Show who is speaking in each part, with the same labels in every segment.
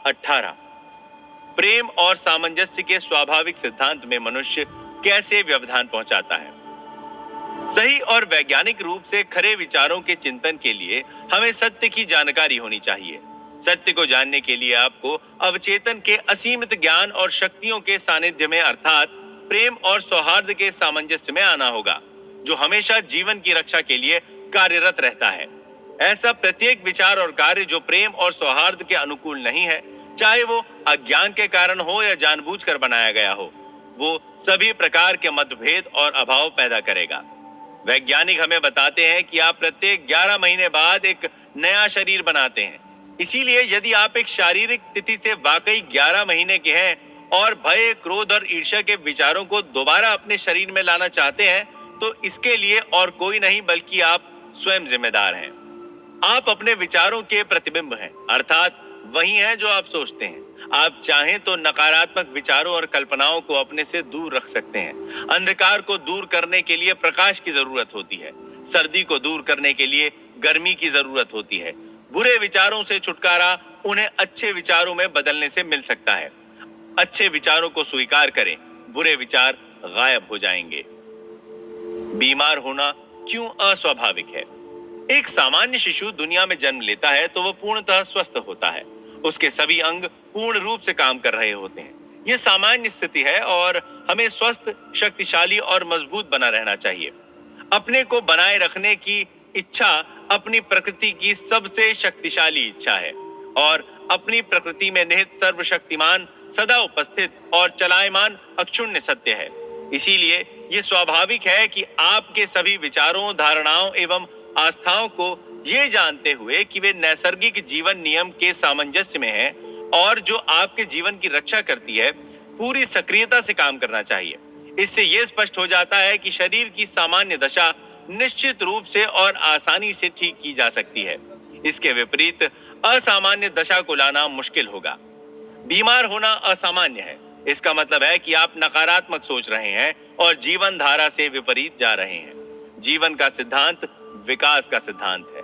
Speaker 1: 18। प्रेम और सामंजस्य के स्वाभाविक सिद्धांत में मनुष्य कैसे व्यवधान पहुंचाता है। सही और वैज्ञानिक रूप से खरे विचारों के चिंतन के लिए हमें सत्य की जानकारी होनी चाहिए। सत्य को जानने के लिए आपको अवचेतन के असीमित ज्ञान और शक्तियों के सानिध्य में अर्थात प्रेम और सौहार्द के सामंजस्य में आना होगा, जो हमेशा जीवन की रक्षा के लिए कार्यरत रहता है। ऐसा प्रत्येक विचार और कार्य जो प्रेम और सौहार्द के अनुकूल नहीं है, चाहे वो अज्ञान के कारण हो या जानबूझकर बनाया गया हो, वो सभी प्रकार के मतभेद और अभाव पैदा करेगा। वैज्ञानिक हमें बताते हैं कि आप प्रत्येक 11 महीने बाद एक नया शरीर बनाते हैं। इसीलिए यदि आप एक शारीरिक तिथि से वाकई 11 महीने के हैं और भय, क्रोध और ईर्ष्या के विचारों को दोबारा अपने शरीर में लाना चाहते हैं, तो इसके लिए और कोई नहीं बल्कि आप स्वयं जिम्मेदार हैं। आप अपने विचारों के प्रतिबिंब हैं, अर्थात वही हैं जो आप सोचते हैं। आप चाहें तो नकारात्मक विचारों और कल्पनाओं को अपने से दूर रख सकते हैं। अंधकार को दूर करने के लिए प्रकाश की जरूरत होती है। सर्दी को दूर करने के लिए गर्मी की जरूरत होती है। बुरे विचारों से छुटकारा उन्हें अच्छे विचारों में बदलने से मिल सकता है। अच्छे विचारों को स्वीकार करें, बुरे विचार गायब हो जाएंगे। बीमार होना क्यों अस्वाभाविक है? एक सामान्य शिशु दुनिया में जन्म लेता है तो वह पूर्णतः स्वस्थ होता है। उसके सभी अंग पूर्ण रूप से काम कर रहे होते हैं। यह सामान्य स्थिति है और हमें स्वस्थ, शक्तिशाली और मजबूत बना रहना चाहिए। अपने को बनाए रखने की इच्छा अपनी प्रकृति की सबसे शक्तिशाली इच्छा है और अपनी प्रकृति में निहित सर्वशक्तिमान, सदा उपस्थित और चलायमान अक्षुण्य सत्य है। इसीलिए यह स्वाभाविक है कि आपके सभी विचारों, धारणाओं एवं आस्थाओं को ये जानते हुए कि वे नैसर्गिक जीवन नियम के सामंजस्य में हैं और जो आपके जीवन की रक्षा करती है, पूरी सक्रियता से काम करना चाहिए। इससे यह स्पष्ट हो जाता है कि शरीर की सामान्य दशा निश्चित रूप से और आसानी से ठीक की जा सकती है। इसके विपरीत असामान्य दशा को लाना मुश्किल होगा। बीमार होना असामान्य है। इसका मतलब है कि आप नकारात्मक सोच रहे हैं और जीवन धारा से विपरीत जा रहे हैं। जीवन का सिद्धांत विकास का सिद्धांत है।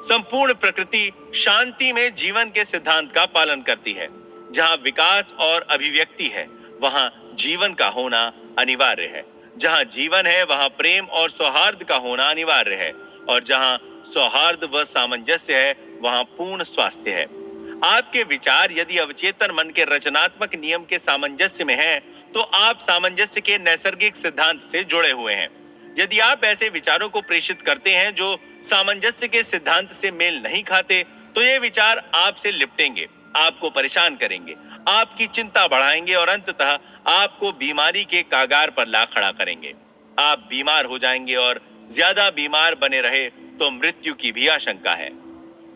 Speaker 1: संपूर्ण प्रकृति शांति में जीवन के सिद्धांत का पालन करती है। जहां विकास और अभिव्यक्ति है, वहां जीवन का होना अनिवार्य है। जहां जीवन है, वहां प्रेम और सौहार्द का होना अनिवार्य है और जहां सौहार्द व सामंजस्य है, वहां पूर्ण स्वास्थ्य है। आपके विचार यदि अवचेतन मन के रचनात्मक नियम के सामंजस्य में हैं, तो आप सामंजस्य के नैसर्गिक सिद्धांत से जुड़े हुए हैं। यदि आप ऐसे विचारों को प्रेषित करते हैं जो सामंजस्य के सिद्धांत से मेल नहीं खाते, तो ये विचार आपसे लिपटेंगे, आपको परेशान करेंगे, आपकी चिंता बढ़ाएंगे और अंततः आपको बीमारी के कागार पर ला खड़ा करेंगे। आप बीमार हो जाएंगे और ज्यादा बीमार बने रहे तो मृत्यु की भी आशंका है।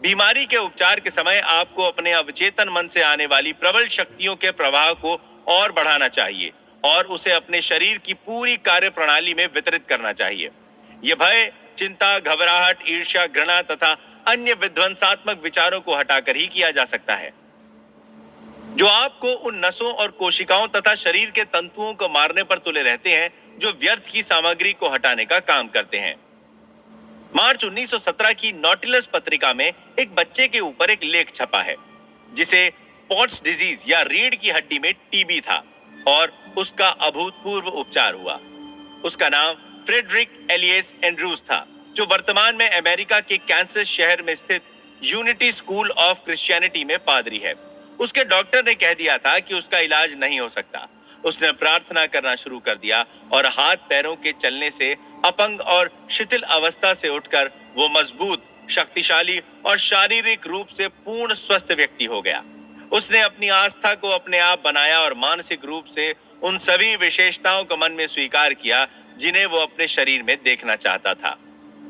Speaker 1: बीमारी के उपचार के समय आपको अपने अवचेतन मन से आने वाली प्रबल शक्तियों के प्रवाह को और बढ़ाना चाहिए और उसे अपने शरीर की पूरी कार्य प्रणाली में वितरित करना चाहिए। यह भय, चिंता, घबराहट, ईर्ष्या, घृणा तथा अन्य विध्वंसात्मक विचारों को हटाकर ही किया जा सकता है, जो आपको उन नसों और कोशिकाओं तथा शरीर के तंतुओं को मारने पर तुले रहते हैं, जो व्यर्थ की सामग्री को हटाने का काम करते हैं। मार्च 1917 की नॉटिलस पत्रिका में एक बच्चे के ऊपर एक लेख छपा है, जिसे पॉट्स डिजीज या रीढ़ की हड्डी में टीबी था और उसका अभूतपूर्व उपचार हुआ। उसका नाम फ्रेडरिक एलियस एंड्रूज था, जो वर्तमान में अमेरिका के कैंसस शहर में स्थित यूनिटी स्कूल ऑफ क्रिश्चियनिटी में पादरी है। उसके डॉक्टर ने कह दिया था कि उसका इलाज नहीं हो सकता। उसने प्रार्थना करना शुरू कर दिया और हाथ पैरों के चलने से अपंग और शिथिल अवस्था से उठकर वो मजबूत, शक्तिशाली और शारीरिक रूप से पूर्ण स्वस्थ व्यक्ति हो गया। उसने अपनी आस्था को अपने आप बनाया और मानसिक रूप से उन सभी विशेषताओं को मन में स्वीकार किया जिन्हें वो अपने शरीर में देखना चाहता था।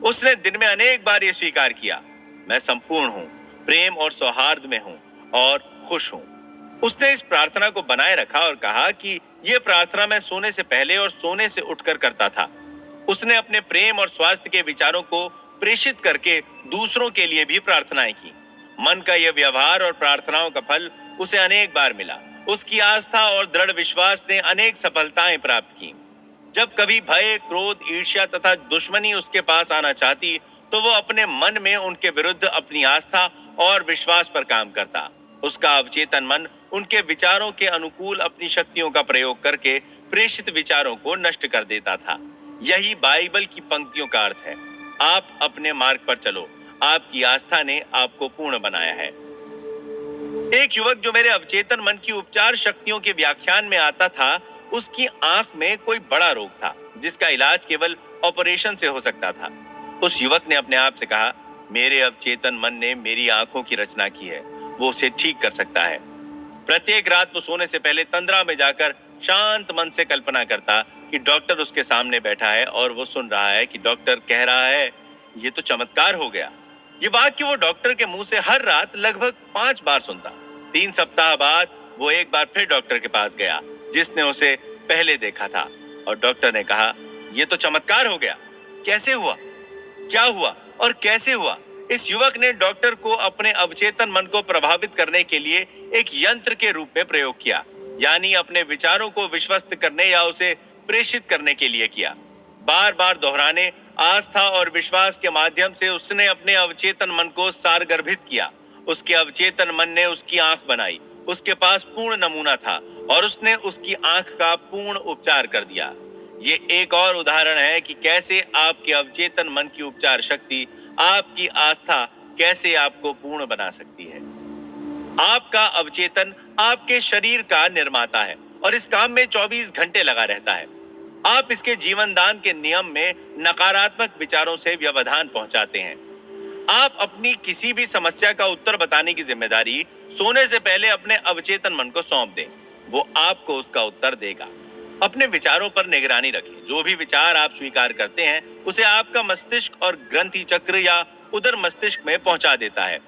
Speaker 1: उसने दिन में अनेक बार ये स्वीकार किया, मैं संपूर्ण हूँ, प्रेम और सौहार्द में हूँ और खुश हूँ। उसने इस प्रार्थना को बनाए रखा और कहा कि यह प्रार्थना मैं सोने से पहले और सोने से उठकर करता था। उसने अपने प्रेम और स्वास्थ्य के विचारों को प्रेषित करके दूसरों के लिए भी प्रार्थनाएं की। मन का यह व्यवहार और प्रार्थनाओं का फल उसे अनेक बार मिला। उसकी आस्था और दृढ़ विश्वास ने अनेक सफलताएं प्राप्त की। जब कभी भय, क्रोध, ईर्ष्या तथा दुश्मनी उसके पास आना चाहती, तो वो अपने मन में उनके विरुद्ध अपनी आस्था और विश्वास पर काम करता। उसका अवचेतन मन उनके विचारों के अनुकूल अपनी शक्तियों का प्रयोग करके प्रेषित विचारों को नष्ट कर देता था। यही बाइबल की पंक्तियों का अर्थ है, आप अपने मार्ग पर चलो, आपकी आस्था ने आपको पूर्ण बनाया है। एक युवक जो मेरे अवचेतन मन की उपचार शक्तियों के व्याख्यान में आता था, उसकी आंख में कोई बड़ा रोग था जिसका इलाज केवल ऑपरेशन से हो सकता था। उस युवक ने अपने आप से कहा, मेरे अवचेतन मन ने मेरी आंखों की रचना की है, वो उसे ठीक कर सकता है। प्रत्येक रात वो सोने से पहले तंद्रा में जाकर शांत मन से कल्पना करता कि डॉक्टर उसके सामने बैठा है और वो सुन रहा है कि डॉक्टर कह रहा है, ये तो चमत्कार हो गया। ये वाक्य वो डॉक्टर के मुंह से हर रात लगभग 5 बार सुनता। 3 सप्ताह बाद वो एक बार फिर डॉक्टर के पास गया जिसने उसे पहले देखा था, और डॉक्टर ने कहा, ये तो चमत्कार हो गया। कैसे हुआ, क्या हुआ और कैसे हुआ? इस युवक ने डॉक्टर को अपने अवचेतन मन को प्रभावित करने के लिए एक यंत्र के रूप में प्रयोग किया, यानी अपने विचारों को विश्वस्त करने या उसे प्रेषित करने के लिए किया। बार बार दोहराने, आस्था और विश्वास के माध्यम से उसने अपने अवचेतन मन को सारगर्भित किया। उसके अवचेतन मन ने उसकी आंख बनाई। उसके पास पूर्ण नमूना था और उसने उसकी आंख का पूर्ण उपचार कर दिया। ये एक और उदाहरण है कि कैसे आपके अवचेतन मन की उपचार शक्ति, आपकी आस्था कैसे आपको पूर्ण बना सकती है। आपका अवचेतन आपके शरीर का निर्माता है और इस काम में 24 घंटे लगा रहता है। आप इसके जीवन दान के नियम में नकारात्मक विचारों से व्यवधान पहुंचाते हैं। आप अपनी किसी भी समस्या का उत्तर बताने की जिम्मेदारी सोने से पहले अपने अवचेतन मन को सौंप दें। वो आपको उसका उत्तर देगा। अपने विचारों पर निगरानी रखें। जो भी विचार आप स्वीकार करते हैं उसे आपका मस्तिष्क और ग्रंथि चक्र या उदर मस्तिष्क में पहुंचा देता है।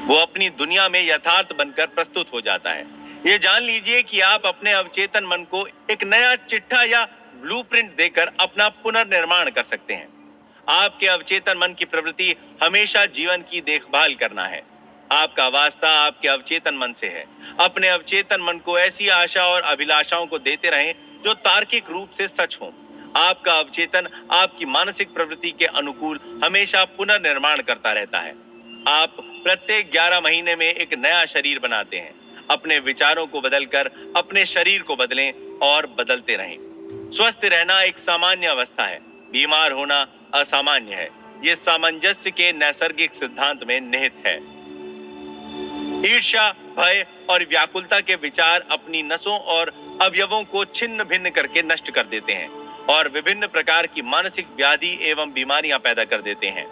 Speaker 1: वो अपनी दुनिया में यथार्थ बनकर प्रस्तुत हो जाता है। ये जान लीजिए कि आप अपने अवचेतन मन को एक नया चिट्ठा या ब्लूप्रिंट देकर अपना पुनर्निर्माण कर सकते हैं। आपके अवचेतन मन की प्रवृत्ति हमेशा जीवन की देखभाल करना है। आपका वास्ता आपके अवचेतन मन से है। अपने अवचेतन मन को ऐसी आशा और अभिलाषाओं को देते रहें जो तार्किक रूप से सच हों। आपका अवचेतन आपकी मानसिक प्रवृत्ति के अनुकूल हमेशा पुनर्निर्माण करता रहता है। आप प्रत्येक 11 महीने में एक नया शरीर बनाते हैं। अपने विचारों को बदलकर अपने शरीर को बदलें और बदलते रहें। स्वस्थ रहना एक सामान्य अवस्था है, बीमार होना असामान्य है। ये सामंजस्य के नैसर्गिक सिद्धांत में निहित है। ईर्ष्या, भय और व्याकुलता के विचार अपनी नसों और अवयवों को छिन्न भिन्न करके नष्ट कर देते हैं और विभिन्न प्रकार की मानसिक व्याधि एवं बीमारियां पैदा कर देते हैं।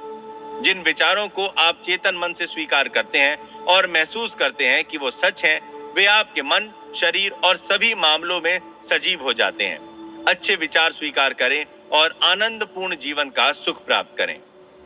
Speaker 1: जिन विचारों को आप चेतन मन से स्वीकार करते हैं और महसूस करते हैं कि वो सच हैं, वे आपके मन, शरीर और सभी मामलों में सजीव हो जाते हैं। अच्छे विचार स्वीकार करें और आनंदपूर्ण जीवन का सुख प्राप्त करें।